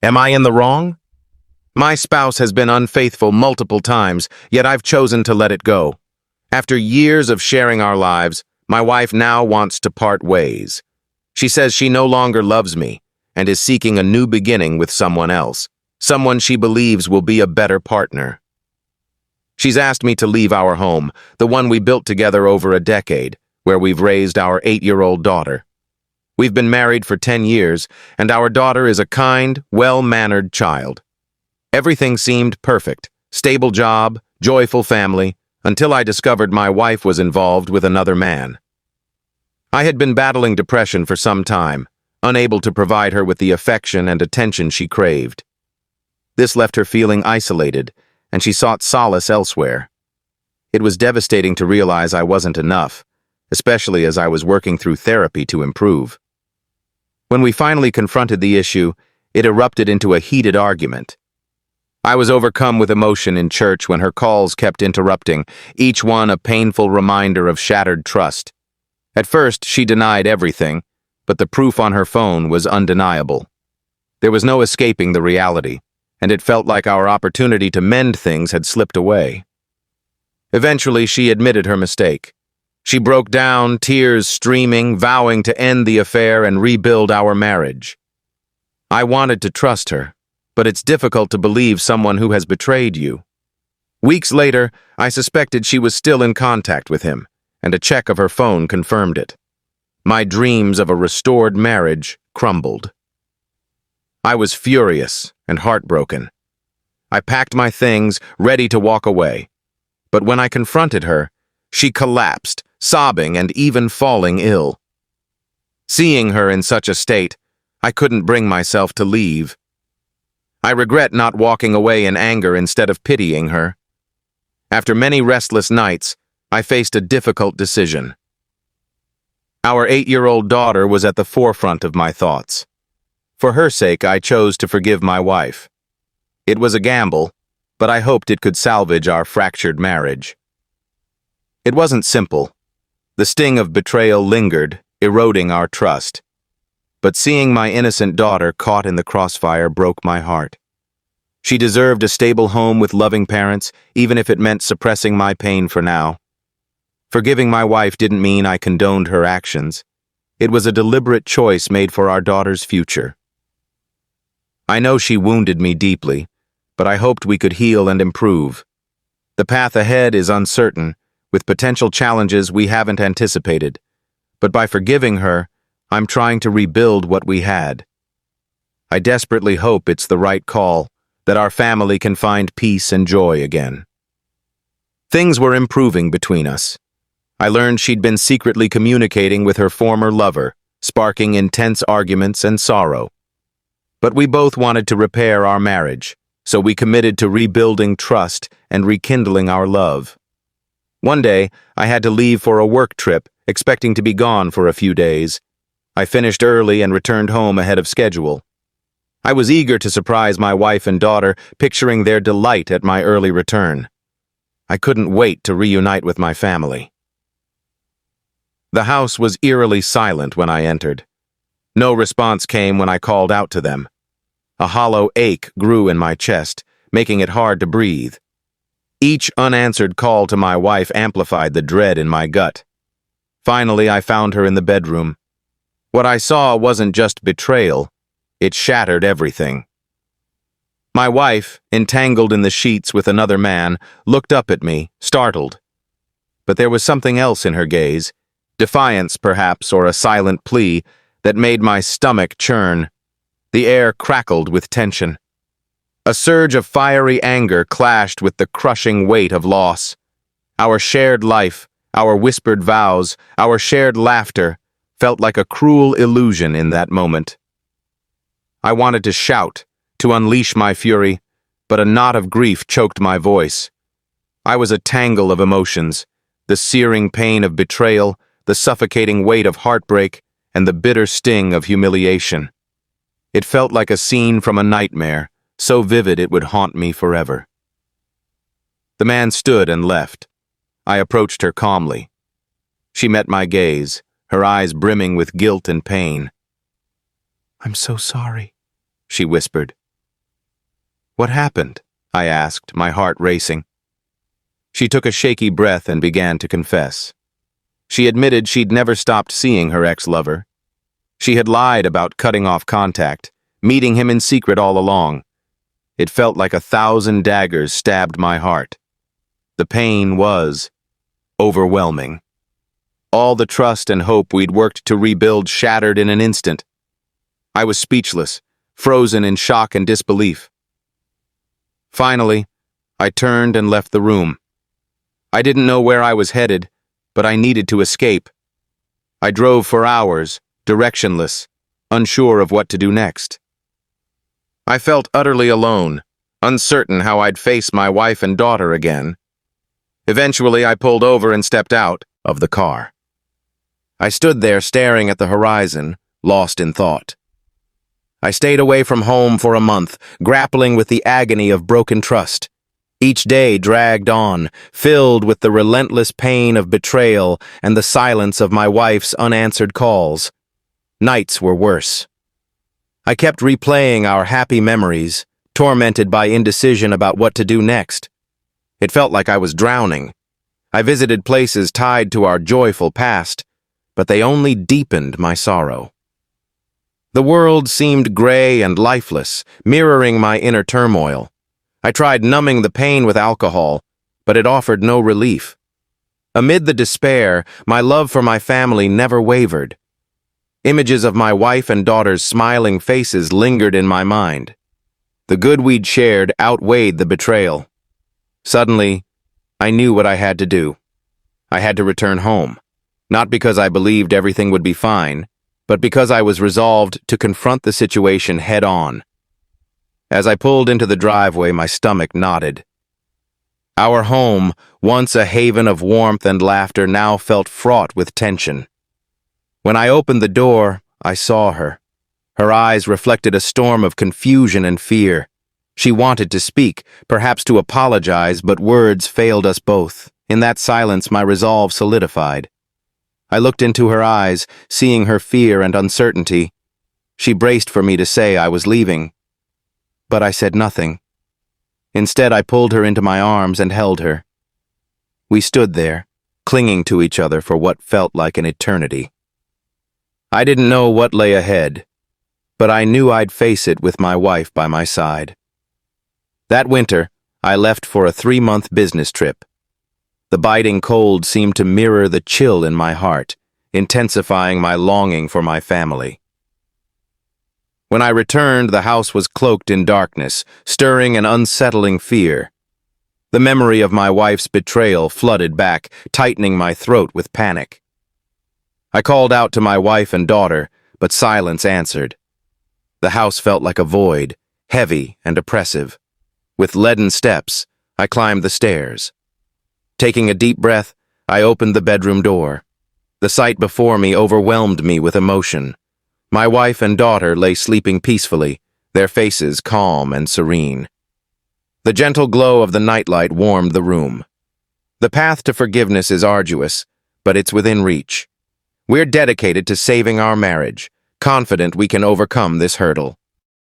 Am I in the wrong? My spouse has been unfaithful multiple times, yet I've chosen to let it go. After years of sharing our lives, my wife now wants to part ways. She says she no longer loves me and is seeking a new beginning with someone else, someone she believes will be a better partner. She's asked me to leave our home, the one we built together over a decade, where we've raised our 8-year-old daughter. We've been married for 10 years, and our daughter is a kind, well-mannered child. Everything seemed perfect: stable job, joyful family, until I discovered my wife was involved with another man. I had been battling depression for some time, unable to provide her with the affection and attention she craved. This left her feeling isolated, and she sought solace elsewhere. It was devastating to realize I wasn't enough, especially as I was working through therapy to improve. When we finally confronted the issue, it erupted into a heated argument. I was overcome with emotion in church when her calls kept interrupting, each one a painful reminder of shattered trust. At first, she denied everything, but the proof on her phone was undeniable. There was no escaping the reality, and it felt like our opportunity to mend things had slipped away. Eventually, she admitted her mistake. She broke down, tears streaming, vowing to end the affair and rebuild our marriage. I wanted to trust her, but it's difficult to believe someone who has betrayed you. Weeks later, I suspected she was still in contact with him, and a check of her phone confirmed it. My dreams of a restored marriage crumbled. I was furious and heartbroken. I packed my things, ready to walk away. But when I confronted her, she collapsed, sobbing and even falling ill. Seeing her in such a state, I couldn't bring myself to leave. I regret not walking away in anger instead of pitying her. After many restless nights, I faced a difficult decision. Our 8-year-old daughter was at the forefront of my thoughts. For her sake, I chose to forgive my wife. It was a gamble, but I hoped it could salvage our fractured marriage. It wasn't simple. The sting of betrayal lingered, eroding our trust. But seeing my innocent daughter caught in the crossfire broke my heart. She deserved a stable home with loving parents, even if it meant suppressing my pain for now. Forgiving my wife didn't mean I condoned her actions. It was a deliberate choice made for our daughter's future. I know she wounded me deeply, but I hoped we could heal and improve. The path ahead is uncertain, with potential challenges we haven't anticipated. But by forgiving her, I'm trying to rebuild what we had. I desperately hope it's the right call, that our family can find peace and joy again. Things were improving between us. I learned she'd been secretly communicating with her former lover, sparking intense arguments and sorrow. But we both wanted to repair our marriage, so we committed to rebuilding trust and rekindling our love. One day, I had to leave for a work trip, expecting to be gone for a few days. I finished early and returned home ahead of schedule. I was eager to surprise my wife and daughter, picturing their delight at my early return. I couldn't wait to reunite with my family. The house was eerily silent when I entered. No response came when I called out to them. A hollow ache grew in my chest, making it hard to breathe. Each unanswered call to my wife amplified the dread in my gut. Finally, I found her in the bedroom. What I saw wasn't just betrayal, it shattered everything. My wife, entangled in the sheets with another man, looked up at me, startled. But there was something else in her gaze, defiance perhaps, or a silent plea, that made my stomach churn. The air crackled with tension. A surge of fiery anger clashed with the crushing weight of loss. Our shared life, our whispered vows, our shared laughter, felt like a cruel illusion in that moment. I wanted to shout, to unleash my fury, but a knot of grief choked my voice. I was a tangle of emotions, the searing pain of betrayal, the suffocating weight of heartbreak, and the bitter sting of humiliation. It felt like a scene from a nightmare, so vivid it would haunt me forever. The man stood and left. I approached her calmly. She met my gaze, her eyes brimming with guilt and pain. "I'm so sorry," she whispered. "What happened?" I asked, my heart racing. She took a shaky breath and began to confess. She admitted she'd never stopped seeing her ex-lover. She had lied about cutting off contact, meeting him in secret all along. It felt like 1,000 daggers stabbed my heart. The pain was overwhelming. All the trust and hope we'd worked to rebuild shattered in an instant. I was speechless, frozen in shock and disbelief. Finally, I turned and left the room. I didn't know where I was headed, but I needed to escape. I drove for hours, directionless, unsure of what to do next. I felt utterly alone, uncertain how I'd face my wife and daughter again. Eventually, I pulled over and stepped out of the car. I stood there staring at the horizon, lost in thought. I stayed away from home for a month, grappling with the agony of broken trust. Each day dragged on, filled with the relentless pain of betrayal and the silence of my wife's unanswered calls. Nights were worse. I kept replaying our happy memories, tormented by indecision about what to do next. It felt like I was drowning. I visited places tied to our joyful past, but they only deepened my sorrow. The world seemed gray and lifeless, mirroring my inner turmoil. I tried numbing the pain with alcohol, but it offered no relief. Amid the despair, my love for my family never wavered. Images of my wife and daughter's smiling faces lingered in my mind. The good we'd shared outweighed the betrayal. Suddenly, I knew what I had to do. I had to return home, not because I believed everything would be fine, but because I was resolved to confront the situation head-on. As I pulled into the driveway, my stomach knotted. Our home, once a haven of warmth and laughter, now felt fraught with tension. When I opened the door, I saw her. Her eyes reflected a storm of confusion and fear. She wanted to speak, perhaps to apologize, but words failed us both. In that silence, my resolve solidified. I looked into her eyes, seeing her fear and uncertainty. She braced for me to say I was leaving, but I said nothing. Instead, I pulled her into my arms and held her. We stood there, clinging to each other for what felt like an eternity. I didn't know what lay ahead, but I knew I'd face it with my wife by my side. That winter, I left for a 3-month business trip. The biting cold seemed to mirror the chill in my heart, intensifying my longing for my family. When I returned, the house was cloaked in darkness, stirring an unsettling fear. The memory of my wife's betrayal flooded back, tightening my throat with panic. I called out to my wife and daughter, but silence answered. The house felt like a void, heavy and oppressive. With leaden steps, I climbed the stairs. Taking a deep breath, I opened the bedroom door. The sight before me overwhelmed me with emotion. My wife and daughter lay sleeping peacefully, their faces calm and serene. The gentle glow of the nightlight warmed the room. The path to forgiveness is arduous, but it's within reach. We're dedicated to saving our marriage, confident we can overcome this hurdle.